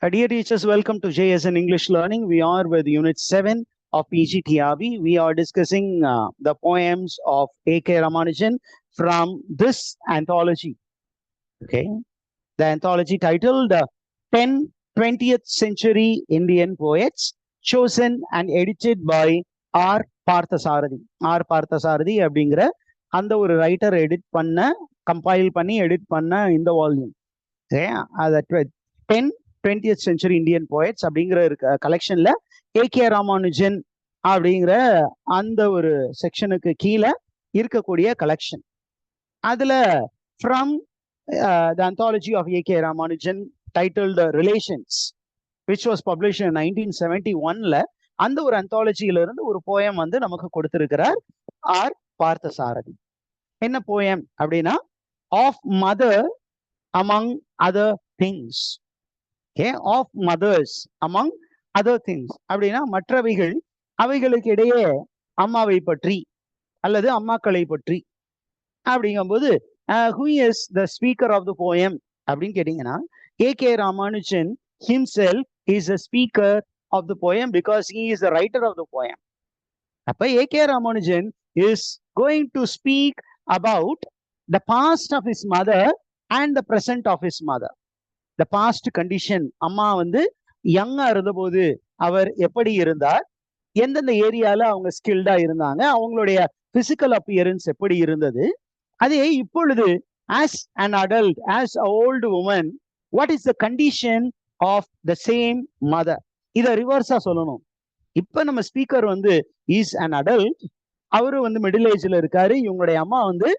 Dear teachers, welcome to JSN English Learning. We are with Unit 7 of PGTRB. We are discussing the poems of A.K. Ramanujan from this anthology. Okay, the anthology titled 10 20th Century Indian Poets, chosen and edited by R. Parthasarathi. R. Parthasarathi அப்படிங்கிற அந்த ஒரு writer edit பண்ண compile பண்ணி edit பண்ண இந்த volume. அதை 10 20th Century Indian Poets அப்படிங்கிற கலெக்ஷன்ல AK Ramanujan அப்படிங்கிற அந்த ஒரு செக்ஷனுக்கு கீழே இருக்கக்கூடிய கலெக்ஷன். அதுல from the anthology of A.K. Ramanujan titled Relations, which was published in 1971ல அந்த ஒரு anthologyல இருந்து ஒரு போயம் வந்து நமக்கு கொடுத்திருக்கிறார் ஆர் பார்த்தசாரதி. என்ன போயம் அப்படின்னா, of mother among other things. Okay, of mothers among other things அப்படின்னா மற்றவைகள் அவைகளுக்கு இடையே அம்மாவை பற்றி அல்லது அம்மாக்களை பற்றி அப்படிங்கும்போது who is the speaker of the poem அப்படின்னு கேட்டீங்கன்னா, A.K. Ramanujan himself is a speaker of the poem because he is the writer of the poem. அப்ப A.K. Ramanujan is going to speak about the past of his mother and the present of his mother. The past condition, அம்மா வந்து யங்கா இருந்தபோது அவர் எப்படி இருந்தார், எந்தெந்த ஏரியால அவங்க ஸ்கில்டா இருந்தாங்க, அவங்களுடைய பிசிக்கல் அப்பியரன்ஸ் எப்படி இருந்தது, அதே இப்பொழுது as an adult, as an old woman, what is the condition of the same mother. இதை ரிவர்ஸா சொல்லணும். இப்ப நம்ம ஸ்பீக்கர் வந்து இஸ் an adult, அவரு வந்து மிடில் ஏஜ்ல இருக்காரு, இவங்களுடைய அம்மா வந்து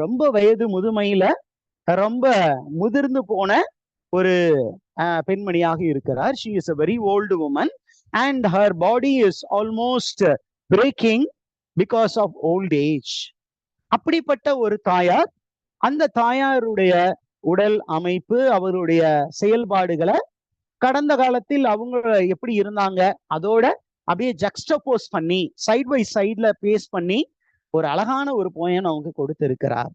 ரொம்ப வயது முதுமையில ரொம்ப முதிர்ந்து போன ஒரு பெண்மணியாக இருக்கிறார். she is a very old woman and her body is almost breaking because of old age. அப்படிப்பட்ட ஒரு தாயார், அந்த தாயாருடைய உடல் அமைப்பு, அவருடைய செயல்பாடுகளை கடந்த காலத்தில் அவங்க எப்படி இருந்தாங்க அதோட அப்படியே ஜக்ஸ்டபோஸ் பண்ணி சைட் பை சைட்ல பேஸ் பண்ணி ஒரு அழகான ஒரு போயம் அவங்க கொடுத்திருக்கிறார்.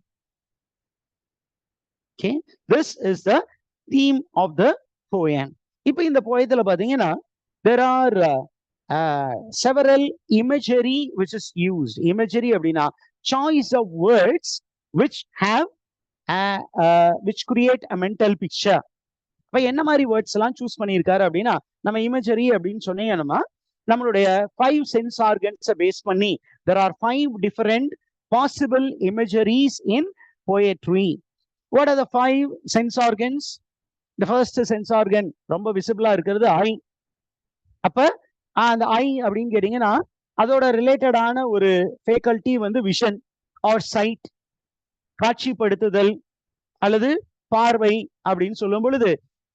Okay, this is the theme of the poem. இப்போ இந்த போயத்துல பாத்தீங்கன்னா there are several imagery which is used. Imagery அப்படின்னா choice of words which have which create a mental picture. அப்ப என்ன மாதிரி வேர்ட்ஸ் எல்லாம் சூஸ் பண்ணியிருக்காரு அப்படின்னா, நம்ம இமேஜரி அப்படின்னு சொன்னீங்கன்னா நம்மளுடைய 5 சென்ஸ் ஆர்கன்ஸை பேஸ் பண்ணி there are 5 different possible imageries in poetry. What are the 5 sense organs? The first sense organ ரொம்ப விசிபிளா இருக்கிறது ஐ. அப்ப அந்த ஐ அப்படின்னு கேட்டீங்கன்னா அதோட ரிலேட்டடான ஒரு ஃபேக்கல்டி வந்து விஷன் ஆர் சைட், காட்சிப்படுத்துதல் அல்லது பார்வை அப்படின்னு சொல்லும் பொழுது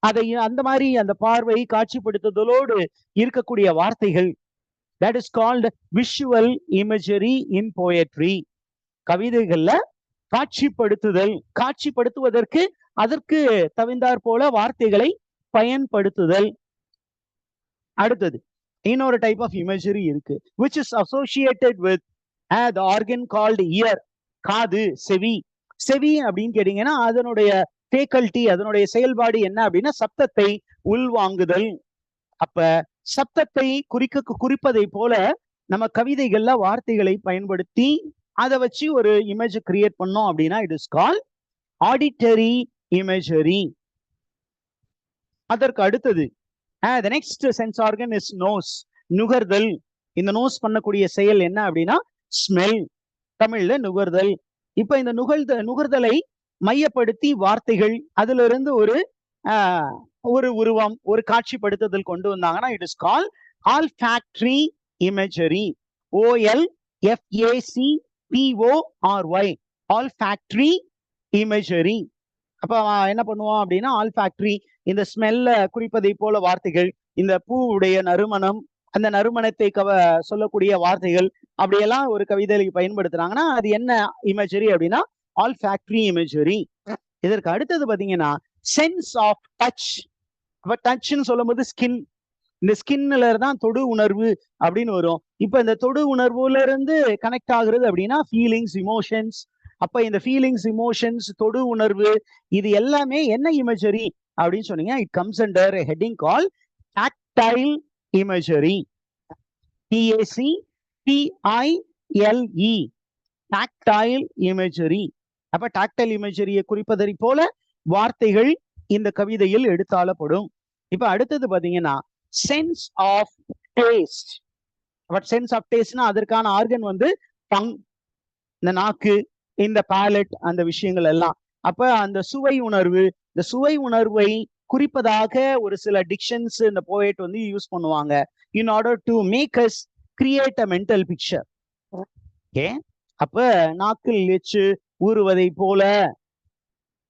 அதை அந்த மாதிரி அந்த பார்வை காட்சிப்படுத்துதலோடு இருக்கக்கூடிய வார்த்தைகள், that is called visual imagery in poetry. கவிதைகள்ல காட்சிப்படுத்துதல், காட்சிப்படுத்துவதற்கு அதற்கு தவிர்ந்தாற் போல வார்த்தைகளை பயன்படுத்துதல். அடுத்தது இன்னொரு டைப் ஆஃப் இமேஜரி இருக்கு, which is associated with the organ called ear, காது, செவி. செவி அப்படின்னு கேட்டீங்கன்னா அதனுடைய ஃபேக்கல்டி, அதனுடைய செயல்பாடு என்ன அப்படின்னா சப்தத்தை உள்வாங்குதல். அப்ப சப்தத்தை குறிப்பதை போல நம்ம கவிதைகள்ல வார்த்தைகளை பயன்படுத்தி அதை வச்சு ஒரு இமேஜ் கிரியேட் பண்ணோம் அப்படின்னா it is call auditory imagery. அதற்கு அடுத்தது the next sense organ is nose, நுகர்தல். இந்த நோஸ் பண்ணக்கூடிய செயல் என்ன அப்படின்னா ஸ்மெல், தமிழ்ல நுகர்தல். இப்ப இந்த நுகர்தலை மையப்படுத்தி வார்த்தைகள் அதுல இருந்து ஒரு உருவம், ஒரு காட்சிப்படுத்துதல் கொண்டு வந்தாங்கன்னா it is call olfactory imagery. OLFACTORY, olfactory imagery. அப்ப என்ன பண்ணுவோம் அப்படின்னா ஆல்ஃபாக்டரி, இந்த ஸ்மெல்ல குறிப்பதை போல வார்த்தைகள், இந்த பூவுடைய நறுமணம், அந்த நறுமணத்தை சொல்லக்கூடிய வார்த்தைகள் அப்படியெல்லாம் ஒரு கவிதைக்கு பயன்படுத்துறாங்கன்னா அது என்ன இமேஜரி அப்படின்னா ஆல்ஃபாக்டரி இமேஜரி. இதற்கு அடுத்தது பாத்தீங்கன்னா சென்ஸ் ஆஃப் டச். அப்ப டச்ன்னு சொல்லும் போது ஸ்கின், இந்த ஸ்கின்ல தான் தொடு உணர்வு அப்படின்னு வரும். இப்ப இந்த தொடு உணர்வுல இருந்து கனெக்ட் ஆகுறது அப்படின்னா ஃபீலிங்ஸ், இமோஷன்ஸ். அப்ப இந்த ஃபீலிங்ஸ், இமோஷன்ஸ், தொடு உணர்வு இது எல்லாமே என்ன இமேஜரி அப்படின்னு சொன்னீங்க. It comes under a heading called tactile imagery. TACTILE, tactile imagery. அப்ப tactile imagery குறிப்பதை போல வார்த்தைகள் இந்த கவிதையில் எடுத்தாளப்படும். இப்ப அடுத்தது பாத்தீங்கன்னா sense of taste. But sense of டேஸ்ட்னா அதற்கான ஆர்கன் வந்து டங், இந்த நாக்கு, இந்த பேலட், அந்த விஷயங்கள் எல்லாம். அப்ப அந்த சுவை உணர்வு, இந்த சுவை உணர்வை குறிப்பதாக ஒரு சில டிக்ஷன்ஸ் இந்த போயட் வந்து யூஸ் பண்ணுவாங்க in order to make us create a mental picture. Okay, அப்ப நாக்கில் எச்சு ஊறுவதை போல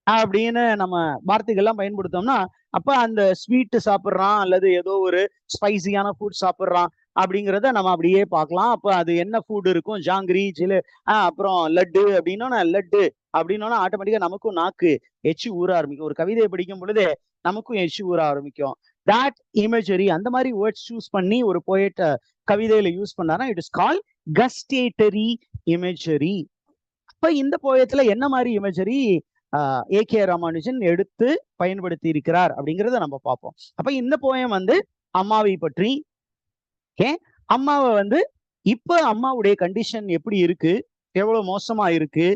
அப்படின்னு நம்ம வார்த்தைகள்லாம் பயன்படுத்தோம்னா, அப்ப அந்த ஸ்வீட் சாப்பிட்றான் அல்லது ஏதோ ஒரு ஸ்பைசியான ஃபுட் சாப்பிட்றான் அப்படிங்கிறத நம்ம அப்படியே பார்க்கலாம். அப்ப அது என்ன ஃபுட் இருக்கும், ஜாங்கிரி, அப்புறம் லட்டு அப்படின்னா, லட்டு அப்படின்னா ஆட்டோமேட்டிக்கா நமக்கும் நாக்கு எச்சு ஊற ஆரம்பிக்கும். ஒரு கவிதையை படிக்கும் பொழுது நமக்கும் எச்சு ஊற ஆரம்பிக்கும். தட் இமேஜரி, அந்த மாதிரி வேர்ட்ஸ் சூஸ் பண்ணி ஒரு போயட் கவிதையில யூஸ் பண்ணாரா, it is call gustatory imagery. அப்ப இந்த போயத்துல என்ன மாதிரி இமேஜரி ஏகே ராமானுஜன் எடுத்து பயன்படுத்தி இருக்கிறார் அப்படிங்கிறத நம்ம பார்ப்போம். அப்ப இந்த போயம் வந்து அம்மாவை பற்றி. அம்மாவை வந்து இப்ப அம்மாவுடைய கண்டிஷன் எப்படி இருக்கு, எவ்வளவு மோசமா இருக்கு,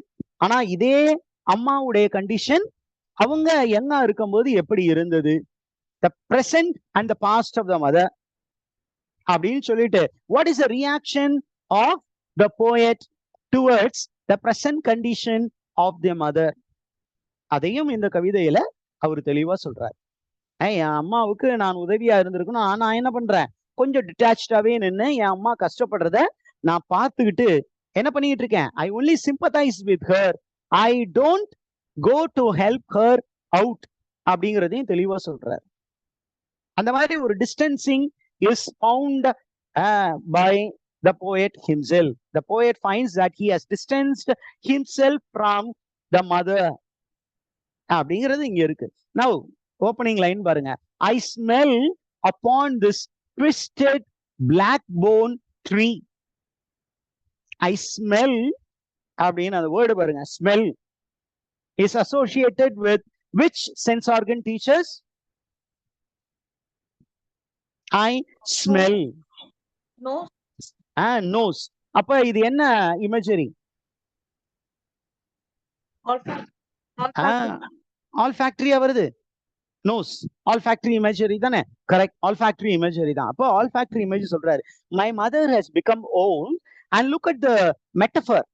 ஆனா இதே அம்மாவுடைய கண்டிஷன் அவங்க யங்கா இருக்கும்போது எப்படி இருந்தது, the present and the past of the mother அப்படின்னு சொல்லிட்டு, what is the reaction of the poet towards the present condition of the mother, அதையும் இந்த கவிதையில அவர் தெளிவா சொல்றாரு. என் அம்மாவுக்கு நான் உதவியா இருந்திருக்கணும், நான் என்ன பண்றேன், கொஞ்சம் டிட்டாச்சாவே நின்று என் அம்மா கஷ்டப்படுறத நான் பார்த்துக்கிட்டு என்ன பண்ணிட்டு இருக்கேன், I only sympathise with her, I don't go to help her out அப்படிங்கிறதையும் தெளிவா சொல்றாரு. அந்த மாதிரி ஒரு distancing is found by the poet himself. The poet finds that he has distanced himself from the mother அப்படிங்கிறது இங்க இருக்கு. Now opening line பாருங்க, I smell upon this twisted black bone tree. I smell அப்படின்னு அந்த word பாருங்க, smell is associated with which sense organ, teachers? I smell. Nose. அப்ப இது என்ன இமேஜரி? ஆல்ஃபாக்டரியா வருது. நோஸ் ஆல்ஃபாக்டரி இமேஜரி தானே? கரெக்ட், ஆல்ஃபாக்டரி இமேஜரி தான். அப்போ ஆல்ஃபாக்டரி இமேஜ் சொல்றாரு. My mother has become old and look at the metaphor.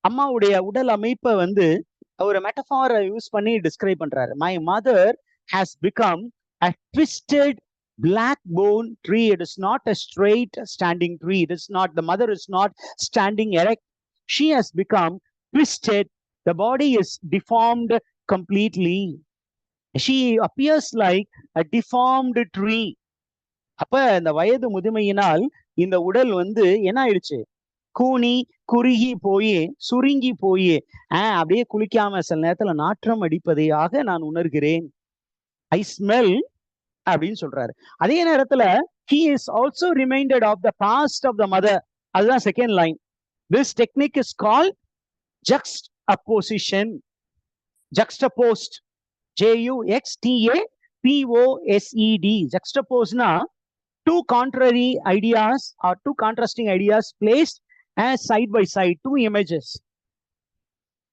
அம்மாவுடைய உடல் அமைப்பை வந்து ஒரு மெட்டஃபாரை யூஸ் பண்ணி டிஸ்கிரைப் பண்றாரு. My mother has become a twisted black bone tree. It is not a straight standing tree. It is not, the mother is not standing erect. She has become twisted. The body is deformed completely. She appears like a deformed tree. அப்ப இந்த வயது முதுமையினால் இந்த உடல் வந்து என்ன ஆயிடுச்சு, கூனி குறுகி போய் சுருங்கி போய் அப்படியே குளிக்காம சில நேரத்துல நாற்றம் அடிப்பதையாக நான் உணர்கிறேன். ஐ ஸ்மெல் அப்படின்னு சொல்றாரு. அதே நேரத்துல he is also reminded of the past of the mother. அதுதான் second line. This technique is called juxtaposition. Juxtaposed, JUXTAPOSED. Juxtaposena two contrary ideas or two contrasting ideas placed as side by side, two images.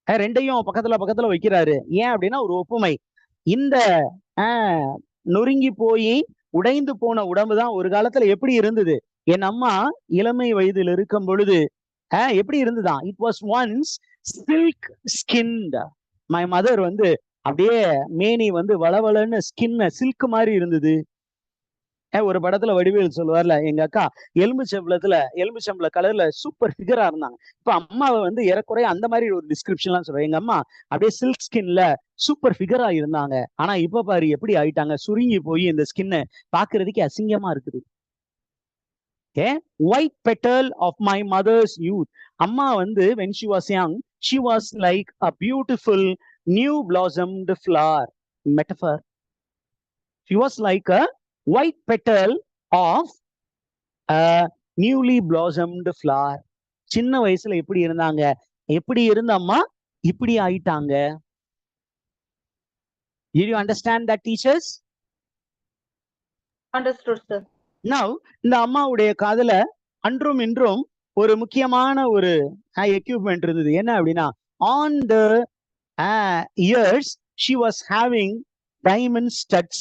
ரெண்டையும் பக்கத்துல பக்கத்துல வைக்கிறாரு. ஏன் அப்படின்னா ஒரு ஒப்புமை. இந்த நொறுங்கி போய் உடைந்து போன உடம்பு தான் ஒரு காலத்துல எப்படி இருந்தது, என் அம்மா இளமை வயதில் இருக்கும் பொழுது எப்படி இருந்துதான், it was once silk skint. My mother வந்து அப்படியே மேனி வந்து வளவளன்னு ஸ்கின் சில்க் மாதிரி இருந்தது. ஒரு படத்துல வடிவேல் சொல்லுவார்ல, எங்க அக்கா எலும்புச்சம்பள கலர்ல சூப்பர் ஃபிகரா இருந்தாங்க. இப்ப அம்மாவை வந்து ஏறக்குறைய அந்த மாதிரி ஒரு டிஸ்கிரிப்ஷன்லாம் சொல்றேன். எங்க அம்மா அப்படியே சில்க் ஸ்கின்ல சூப்பர் ஃபிகரா இருந்தாங்க, ஆனா இப்ப பாரு எப்படி ஆயிட்டாங்க, சுருங்கி போய் இந்த ஸ்கின் பாக்குறதுக்கு அசிங்கமா இருக்குது. White petal of my mother's youth. அம்மா வந்து when she was young, she was like a beautiful new blossomed flower. Metaphor. She was like a white petal of a newly blossomed flower. சின்ன வயசுல எப்படி இருந்தாங்க, எப்படி இருந்த அம்மா இப்படி ஆயிட்டாங்க. Did you understand that, teachers? Understood, sir. Now, இந்த அம்மாவுடைய காதுல அன்றும் இன்றும் ஒரு முக்கியமான ஒரு எக்யூப்மெண்ட் இருந்தது. என்ன அப்படின்னா, on the ears she was having diamond studs.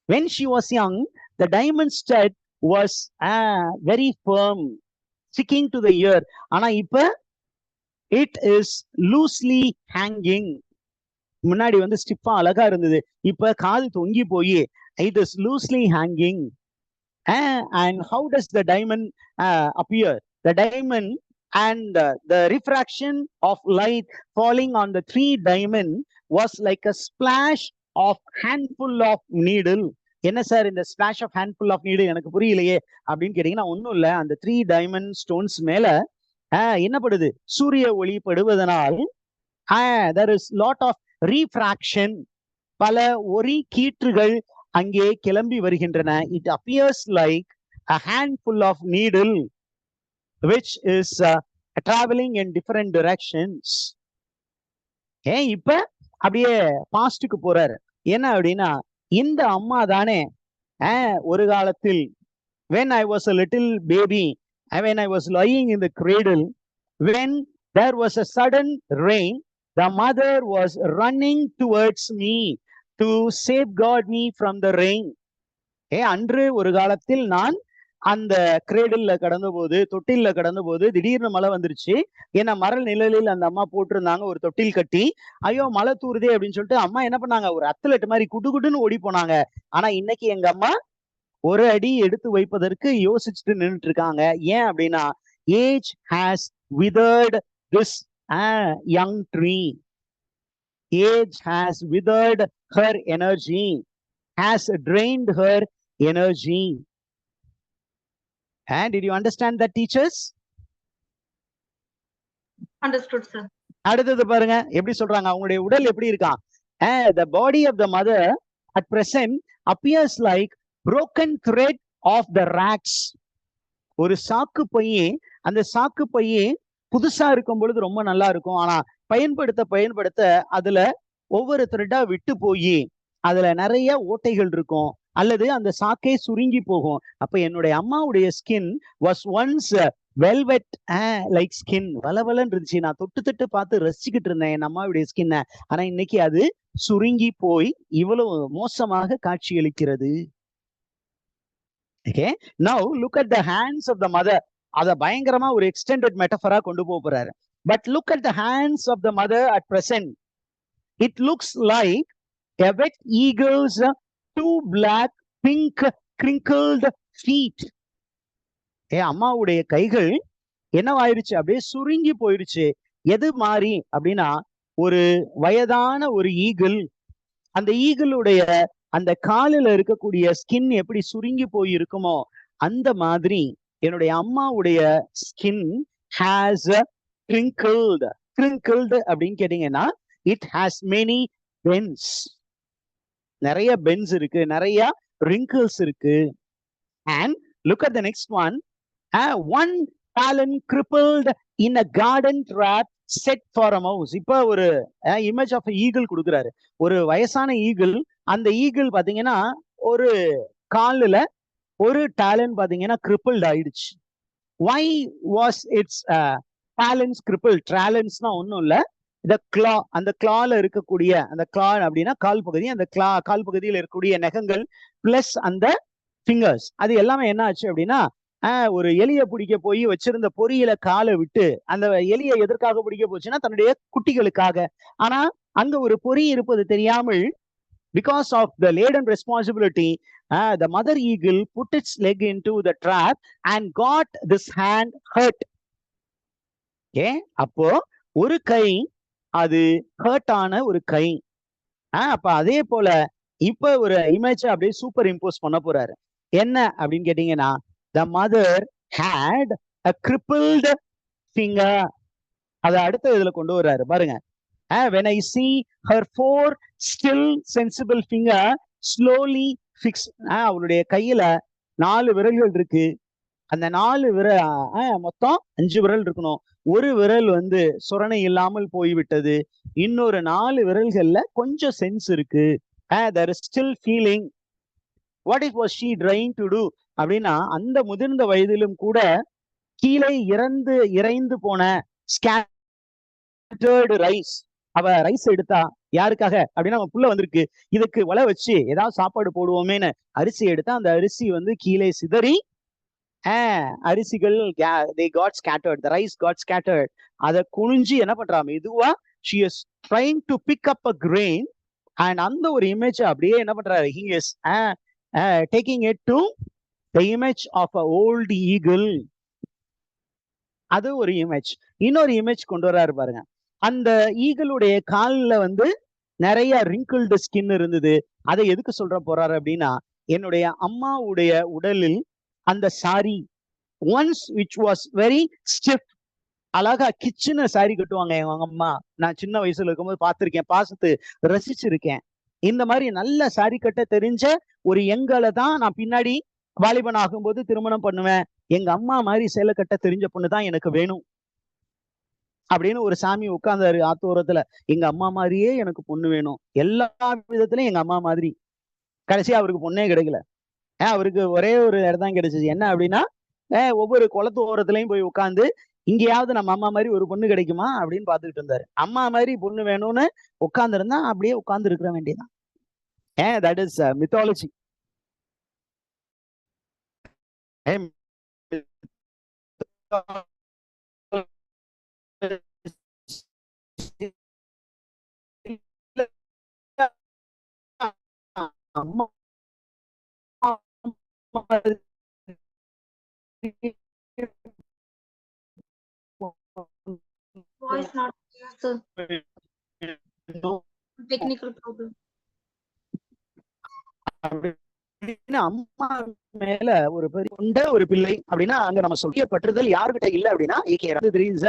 When she was young, the diamond stud was very firm, sticking to the ear. ஆனா இப்ப it is loosely hanging. முன்னாடி வந்து ஸ்டிஃபா அழகா இருந்தது, இப்ப காது தொங்கி போய் it is loosely hanging. And how does the diamond appear? The diamond and the refraction of light falling on the three diamond was like a splash of handful of needle. என்ன sir இந்த splash of handful of need எனக்கு புரியலையே அப்படின்னு கேட்டீங்கன்னா, ஒன்றும் இல்லை, அந்த 3 diamond stones மேல என்ன படுது, சூரிய ஒளி படுவதனால் there is lot of refraction, பல ஒளி கீற்றுகள் அங்கே கிளம்பி வருகின்றன. It appears like a handful of needle which is traveling in different directions. இப்ப அப்படியே பாஸ்டுக்கு போறாரு. என்ன அப்படின்னா, இந்த அம்மா தானே ஒரு காலத்தில் when I was a little baby, when I was lying in the cradle, when there was a sudden rain, the mother was running towards me to safeguard me from the rain. அன்று ஒரு காலத்தில் நான் அந்த கிரேடில்ல கடந்த போது, தொட்டில்ல கடந்த போது திடீர்னு மழை வந்துருச்சு. ஏன்னா மரல் நிழலில் அந்த அம்மா போட்டிருந்தாங்க ஒரு தொட்டில் கட்டி. ஐயோ மழை தூருதே அப்படின்னு சொல்லிட்டு அம்மா என்ன பண்ணாங்க, ஒரு அத்லெட் மாதிரி குடுகுடுன்னு ஓடி போனாங்க. ஆனா இன்னைக்கு எங்க அம்மா ஒரு அடி எடுத்து வைப்பதற்கு யோசிச்சுட்டு நின்றுட்டு இருக்காங்க. ஏன் அப்படின்னா, age has withered this young tree. Age has withered her energy, has drained her energy. And did you understand that, teachers? Understood, sir. அடுத்தது பாருங்க எப்படி சொல்றாங்க, அவங்களுடைய உடல் எப்படி இருக்கான். The body of the mother at present appears like broken thread of the rags. ஒரு சாக்கு பையே, அந்த சாக்கு பையே புதுசா இருக்கும் பொழுது ரொம்ப நல்லா இருக்கும், ஆனா பயன்படுத்த அதுல ஒவ்வொரு த்ரெட்டா விட்டு போய் அதுல நிறைய ஓட்டைகள் இருக்கும், அல்லது அந்த சாக்கே சுருங்கி போகும். அப்ப என்னுடைய அம்மாவுடைய skin was once velvet like skin, வளவலன்னு இருந்துச்சு. நான் தொட்டு பார்த்து ரசிச்சுக்கிட்டு இருந்தேன் என் அம்மாவுடைய ஸ்கின்னை. ஆனா இன்னைக்கு அது சுருங்கி போய் இவ்வளவு மோசமாக காட்சியளிக்கிறது. Okay, now look at the hands of the mother. அத பயங்கரமா ஒரு எக்ஸ்டெண்டட் மெட்டஃபரா கொண்டு போறாரு. But look at the hands of the mother at present. It looks like a wet eagle's 2 black pink crinkled feet. அம்மாவுடைய கைகள் என்னவாயிருச்சு, அப்படியே சுருங்கி போயிருச்சு. எது மாதிரி அப்படின்னா, ஒரு வயதான ஒரு ஈகிள், அந்த ஈகிளுடைய அந்த காலில் இருக்கக்கூடிய ஸ்கின் எப்படி சுருங்கி போய் இருக்குமோ அந்த மாதிரி என்னுடைய அம்மாவுடைய ஸ்கின் has crinkled. Crinkled அப்படின்னு கேட்டீங்கன்னா, it has many bends. நிறைய bends இருக்கு, நிறைய wrinkles இருக்கு. And look at the next one. One talon crippled in a garden trap set for a mouse. இப்ப ஒரு இமேஜ் ஆஃப் ஈகிள் கொடுக்குறாரு. ஒரு வயசான ஈகிள், அந்த ஈகிள் பாத்தீங்கன்னா ஒரு காலில் ஒரு டேலன் பாத்தீங்கன்னா கிரிப்பிள்ட் ஆயிடுச்சு. Why was its talons crippled? Talonsனா ஒன்றும் இல்லை, இந்த கிளா, அந்த கிளால இருக்கக்கூடிய அந்த கிளா அப்படின்னா கால் பகுதி, அந்த கால் பகுதியில் இருக்கக்கூடிய நகங்கள் பிளஸ் அந்த ஃபிங்கர்ஸ், அது எல்லாமே என்ன ஆச்சு அப்படின்னா, ஒரு எலியை பிடிக்க போய் வச்சிருந்த பொறியில காலை விட்டு, அந்த எலியை எதற்காக பிடிக்க போச்சுன்னா தன்னுடைய குட்டிகளுக்காக. ஆனா அங்க ஒரு பொறி இருப்பது தெரியாமல், because of the laden responsibility, the mother eagle put its leg into the trap and got this hand hurt. அப்போ ஒரு கை அது ஹர்ட் ஆன ஒரு கை. அப்ப அதே போல இப்ப ஒரு இமேஜ் அப்படியே சூப்பர் இம்போஸ் பண்ண போறாரு. என்ன அப்படின்னு கேட்டீங்கன்னா, the mother had a crippled finger. அத அடுத்த இதுல கொண்டு வர்றாரு பாருங்க. When I see her 4 still sensible finger slowly fix. அவளுடைய கையில 4 விரல்கள் இருக்கு, அந்த 4 விரல் மொத்தம் 5 விரல் இருக்கணும். ஒரு விரல் வந்து சுரணை இல்லாமல் போய்விட்டது. இன்னொரு 4 விரல்கள்ல கொஞ்சம் சென்ஸ் இருக்கு. there is still feeling. what it was she trying to do அப்படின்னா, அந்த முதிர்ந்த வயதிலும் கூட கீழே இறைந்து போன ஸ்கேட்டர்டு ரைஸ், அவ ரைஸ் எடுத்தா யாருக்காக அப்படின்னா, அவன் புள்ள வந்திருக்கு, இதுக்கு ஒலை வச்சு ஏதாவது சாப்பாடு போடுவோமேன்னு அரிசி எடுத்தா, அந்த அரிசி வந்து கீழே சிதறி அரிசிகள் they got scattered, the rice got scattered. அதை குனிஞ்சு என்ன பண்றா, மெதுவா she is trying to pick up a grain, and அந்த ஒரு இமேஜ் அப்படியே என்ன பண்றாரு, he is taking it to the image of a old eagle. அது ஒரு இமேஜ். இன்னொரு இமேஜ் கொண்டு வர்றாரு பாருங்க. அந்த ஈகிளுடைய கால்ல வந்து நிறைய ரிங்கிள்டு ஸ்கின் இருந்தது. அதை எதுக்கு சொல்ற போறாரு அப்படின்னா, என்னுடைய அம்மாவுடைய உடலில் அந்த sorry once which was very stiff, அழகா கிச்சன சாரி கட்டுவாங்க எங்க அம்மா. நான் சின்ன வயசுல இருக்கும்போது பார்த்திருக்கேன், பார்த்து ரசிச்சிருக்கேன். இந்த மாதிரி நல்ல சாரி கட்ட தெரிஞ்ச ஒரு எங்களை தான் நான் பின்னாடி வாலிபன் ஆகும்போது திருமணம் பண்ணுவேன். எங்க அம்மா மாதிரி சேலை கட்ட தெரிஞ்ச பொண்ணு தான் எனக்கு வேணும் அப்படின்னு ஒரு சாமி உட்கார்ந்தாரு ஆத்தோரத்துல. எங்க அம்மா மாதிரியே எனக்கு பொண்ணு வேணும், எல்லா விதத்திலயும் எங்க அம்மா மாதிரி. கடைசியா அவருக்கு பொண்ணே கிடைக்கல. அவருக்கு ஒரே ஒரு இடம் தான் கிடைச்சிச்சு. என்ன அப்படின்னா, ஒவ்வொரு குளத்து ஓரத்துலயும் போய் உட்காந்து, இங்கேயாவது நம்ம அம்மா மாதிரி ஒரு பொண்ணு கிடைக்குமா அப்படின்னு பாத்துக்கிட்டு இருந்தாரு. அம்மா மாதிரி பொண்ணு வேணும்னு உட்கார்ந்து இருந்தா அப்படியே உட்கார்ந்து இருக்கிற வேண்டியதான். That is mythology. அம்மா voice not clear, sir. Technical problem. அம்மா மேல ஒரு பெரிய கொண்ட ஒரு பிள்ளை அப்படின்னா, அங்க நம்ம சொல்லிய பற்றுதல் யாருகிட்ட இல்ல அப்படின்னா,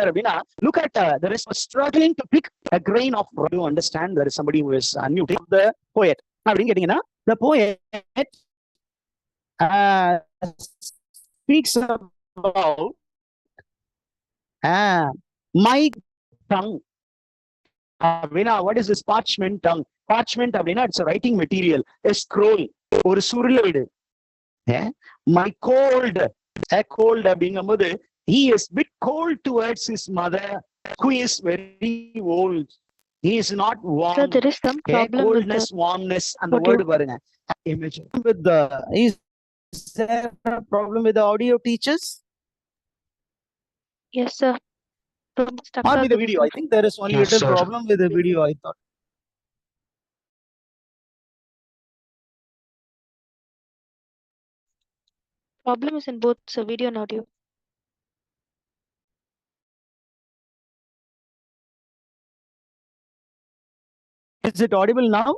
அப்படின்னா, look at there is struggling to pick a grain of rock. You understand, there is somebody who is unmuted. The poet அப்படின்னு கேட்டீங்கன்னா, the poet speaks about my tongue. What is this parchment tongue? Parchment அப்படின்னா it's a writing material, a scroll, ஒரு சுருளேடு. My cold அப்படிங்கும்போது, he is bit cold towards his mother who is very old. He is not warm. So there is some problem coldness, with warmness, and the word பாருங்க. Image with the, is there a problem with the audio teachers? Yes, sir. Or with the video? I think there is only a little problem with the video, I thought. Problem is in both so video and audio. Is it audible now?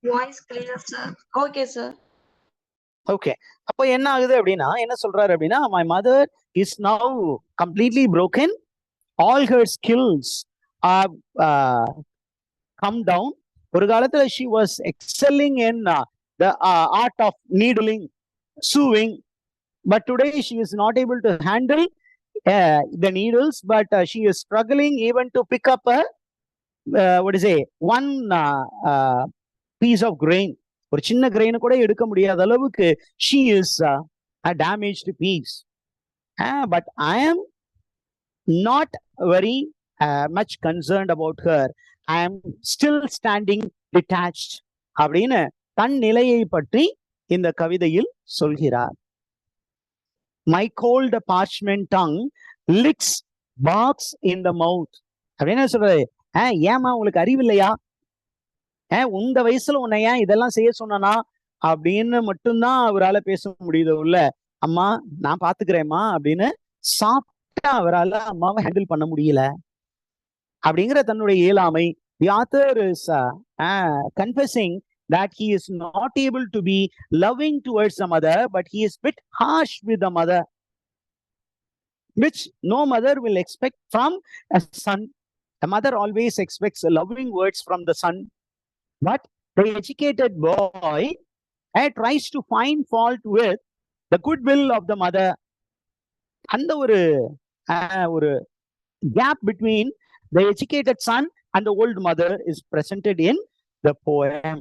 Voice clear, sir. Okay, sir. Okay. அப்போ என்ன ஆகுது அப்படின்னா, என்ன சொல்றாரு அப்படின்னா, my mother is now completely broken. All her skills are come down. ஒரு காலத்துல she was excelling in the art of needling, sewing, but today she is not able to handle the needles, but she is struggling even to pick up a one piece of grain. ஒரு சின்ன grain கூட எடுக்க முடியாத அளவுக்கு she is a damaged piece. But I am not very much concerned about her. I am still standing detached அப்படின்னு தன் நிலையை பற்றி இந்த கவிதையில் சொல்கிறார். My cold parchment tongue licks barks in the mouth அப்படின்னு சொல்றது. ஏமா உங்களுக்கு அறிவு இல்லையா, உங்க வயசுல உன்னை ஏன் இதெல்லாம் செய்ய சொன்னா அப்படின்னு மட்டும்தான் அவரால் பேச முடியுது. உள்ள அம்மா நான் பாத்துக்கிறேம்மா அப்படின்னு சாப்பிட்டா அவரால் அம்மாவை ஹேண்டில் பண்ண முடியல அப்படிங்கிற தன்னுடைய இயலாமை. The author is confessing that he is not able to be loving towards the mother, but he is bit harsh with the mother, which no mother will expect from a son. The mother always expects loving words from the son. But the educated boy tries to find fault with the goodwill of the mother. அந்த ஒரு gap between the educated son and the old mother is presented in the poem.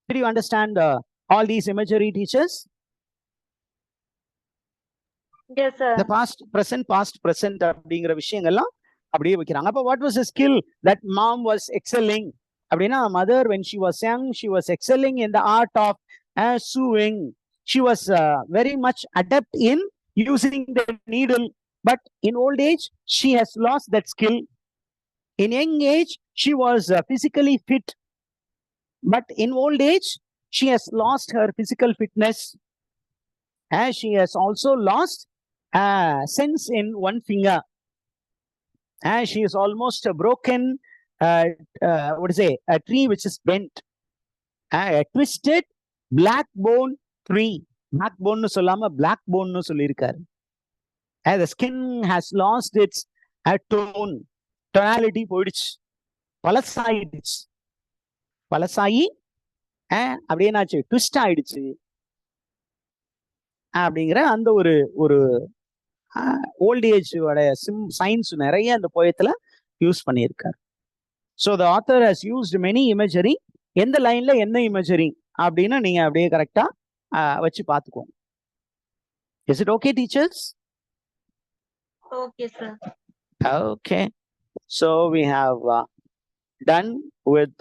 Did you understand all these imagery, teachers? Yes, sir. The past, present அப்படிங்கிற விஷயங்கள்லாம் அப்படியே வைக்கிறாங்க. அப்ப what was the skill that mom was excelling? அப்படின்னா mother, when she was young, she was excelling in the art of sewing. She was very much adept in using the needle, but in old age she has lost that skill. In young age she was physically fit, but in old age she has lost her physical fitness, as she has also lost sense in one finger, and she is almost a broken what to say, a tree which is bent, a twisted black bone tree. Black bone nu sollama black bone nu sollirukkaru. The skin has lost its tone, tonality போயிடுச்சு, பழசாயிடுச்சு, பழசாயி அப்படியே என்னாச்சு, twist ஆயிடுச்சு அப்படிங்கிற அந்த ஒரு old age science நிறைய அந்த போயத்துல use பண்ணியிருக்காரு. So the author has used many imagery. எந்த லைன்ல என்ன இமேஜரி அப்படின்னு நீங்க அப்படியே கரெக்டா வச்சு பார்த்துக்கோங்க. Is it okay teachers? Okay, sir. Okay. So we have done with